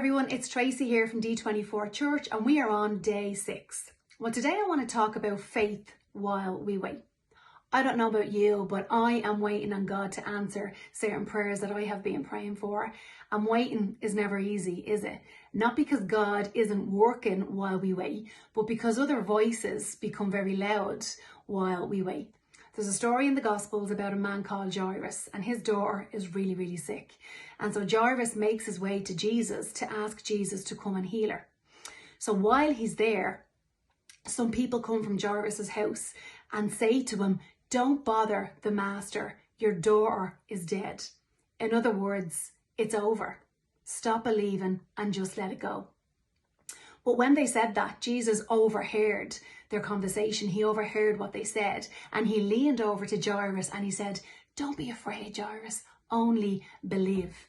everyone, it's Tracy here from D24 Church and we are on day 6. Well, today I want to talk about faith while we wait. I don't know about you, but I am waiting on God to answer certain prayers that I have been praying for. And waiting is never easy, is it? Not because God isn't working while we wait, but because other voices become very loud while we wait. There's a story in the Gospels about a man called Jairus, and his daughter is really sick. And so Jairus makes his way to Jesus to ask Jesus to come and heal her. So while he's there, some people come from Jairus's house and say to him, "Don't bother the master, your daughter is dead." In other words, it's over. Stop believing and just let it go. But when they said that, Jesus overheard their conversation. He overheard what they said, and he leaned over to Jairus and he said, "Don't be afraid, Jairus, only believe."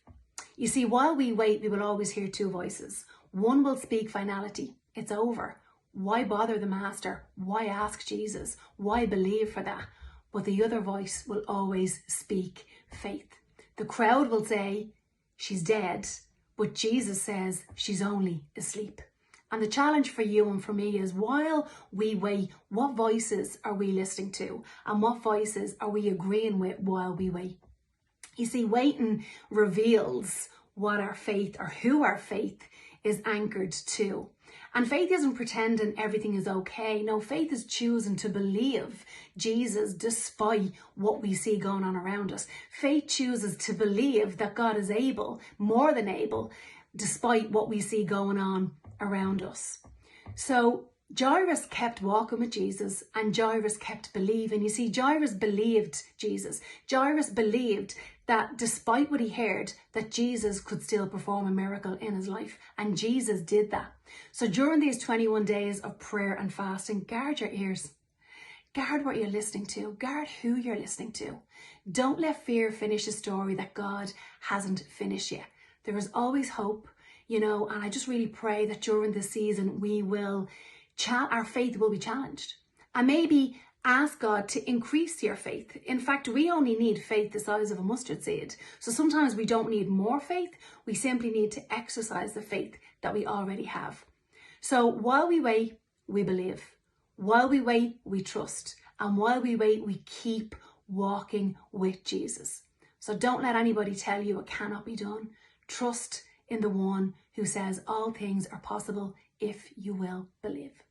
You see, while we wait, we will always hear two voices. One will speak finality. It's over. Why bother the master? Why ask Jesus? Why believe for that? But the other voice will always speak faith. The crowd will say, "She's dead," but Jesus says, "She's only asleep." And the challenge for you and for me is, while we wait, what voices are we listening to? And what voices are we agreeing with while we wait? You see, waiting reveals what our faith, or who our faith is anchored to. And faith isn't pretending everything is okay. No, faith is choosing to believe Jesus despite what we see going on around us. Faith chooses to believe that God is able, more than able, despite what we see going on around us. So Jairus kept walking with Jesus and Jairus kept believing. You see, Jairus believed Jesus. Jairus believed that despite what he heard, that Jesus could still perform a miracle in his life. And Jesus did that. So during these 21 days of prayer and fasting, guard your ears. Guard what you're listening to. Guard who you're listening to. Don't let fear finish a story that God hasn't finished yet. There is always hope, and I just really pray that during this season our faith will be challenged. And maybe ask God to increase your faith. In fact, we only need faith the size of a mustard seed. So sometimes we don't need more faith. We simply need to exercise the faith that we already have. So while we wait, we believe. While we wait, we trust. And while we wait, we keep walking with Jesus. So don't let anybody tell you it cannot be done. Trust in the one who says all things are possible if you will believe.